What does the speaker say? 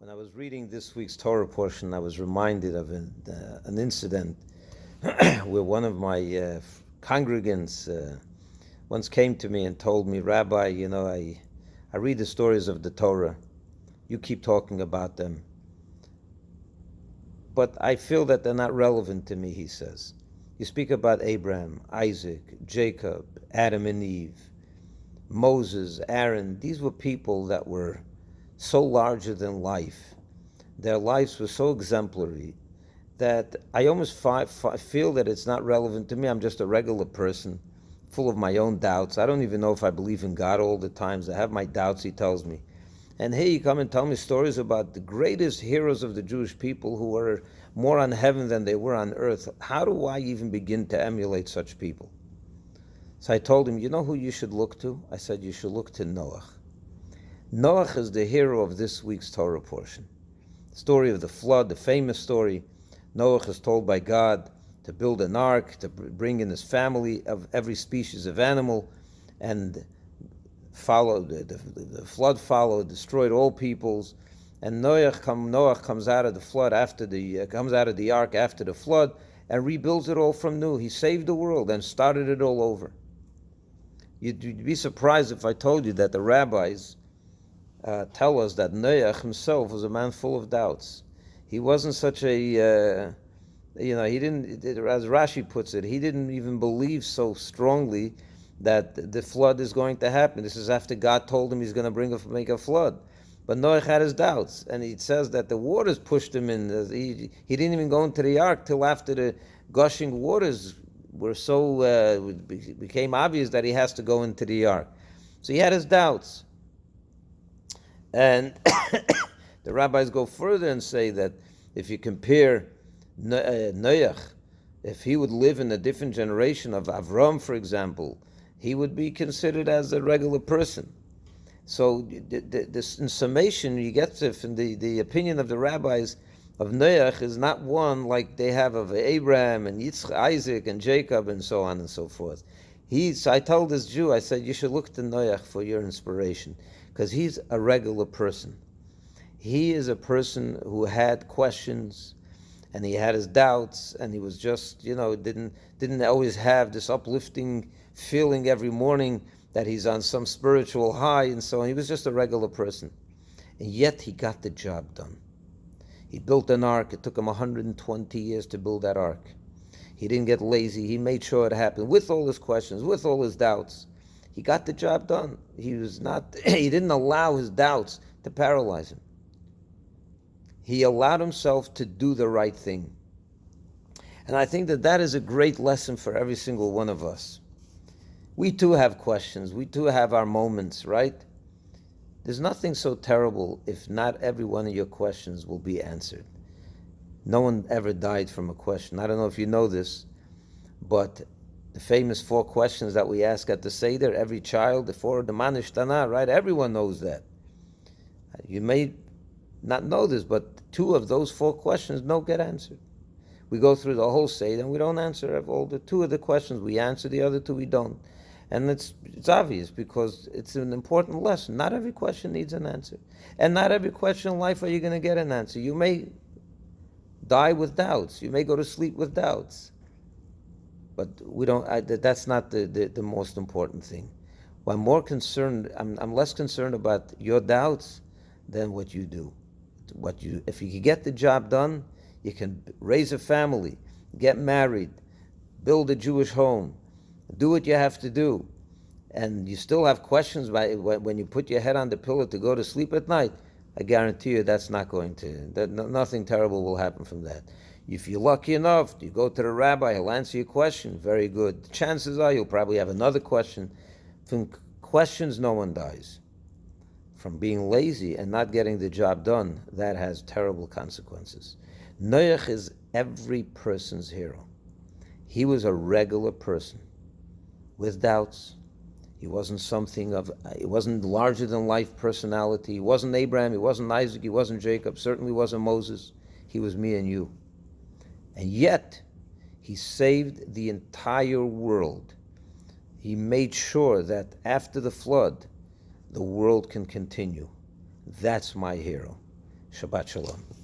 When I was reading this week's Torah portion, I was reminded of an incident where one of my congregants once came to me and told me, Rabbi, I read the stories of the Torah. You keep talking about them. But I feel that they're not relevant to me, he says. You speak about Abraham, Isaac, Jacob, Adam and Eve, Moses, Aaron. These were people that were so larger than life. Their lives were so exemplary that I almost feel that it's not relevant to me. I'm just a regular person, full of my own doubts. I don't even know if I believe in God all the times. I have my doubts, he tells me. And here you come and tell me stories about the greatest heroes of the Jewish people who were more on heaven than they were on earth. How do I even begin to emulate such people? So I told him, you know who you should look to? I said, you should look to Noach. Noach is the hero of this week's Torah portion. Story of the flood, the famous story. Noach is told by God to build an ark, to bring in his family of every species of animal, and followed. The flood followed, destroyed all peoples, and Noach comes out of the flood comes out of the ark after the flood and rebuilds it all from new. He saved the world and started it all over. You'd be surprised if I told you that the rabbis tell us that Noach himself was a man full of doubts. He wasn't such a, he didn't, as Rashi puts it, he didn't even believe so strongly that the flood is going to happen. This is after God told him he's going to make a flood. But Noach had his doubts, and he says that the waters pushed him in. He didn't even go into the ark till after the gushing waters were became obvious that he has to go into the ark. So he had his doubts. And the rabbis go further and say that if you compare Noach, if he would live in a different generation of Avram, for example, he would be considered as a regular person. So this, in summation, you get to from the opinion of the rabbis of Noach is not one like they have of Abraham and Yitzchak, Isaac and Jacob and so on and so forth. So I told this Jew, I said, you should look to Noach for your inspiration, because he's a regular person. He is a person who had questions, and he had his doubts, and he was just, didn't always have this uplifting feeling every morning that he's on some spiritual high and so on. He was just a regular person. And yet he got the job done. He built an ark. It took him 120 years to build that ark. He didn't get lazy. He made sure it happened with all his questions, with all his doubts. He got the job done. He didn't allow his doubts to paralyze him. He allowed himself to do the right thing. And I think that is a great lesson for every single one of us. We too have questions. We too have our moments, right? There's nothing so terrible if not every one of your questions will be answered. No one ever died from a question. I don't know if you know this, but the famous 4 questions that we ask at the Seder, every child, the Manishtana, right? Everyone knows that. You may not know this, but 2 of those 4 questions don't get answered. We go through the whole Seder and we don't answer all the 2 of the questions. We answer the other 2 we don't. And it's obvious because it's an important lesson. Not every question needs an answer. And not every question in life are you going to get an answer. You may die with doubts. You may go to sleep with doubts. But that's not the most important thing. Well, I'm less concerned about your doubts than what you do. If you can get the job done, you can raise a family, get married, build a Jewish home, do what you have to do, and you still have questions when you put your head on the pillow to go to sleep at night, I guarantee you nothing terrible will happen from that. If you're lucky enough, you go to the rabbi, he'll answer your question, very good. The chances are you'll probably have another question. From questions, no one dies. From being lazy and not getting the job done, that has terrible consequences. Noach is every person's hero. He was a regular person with doubts. He wasn't larger than life personality. He wasn't Abraham, he wasn't Isaac, he wasn't Jacob, certainly wasn't Moses. He was me and you. And yet, he saved the entire world. He made sure that after the flood, the world can continue. That's my hero. Shabbat Shalom.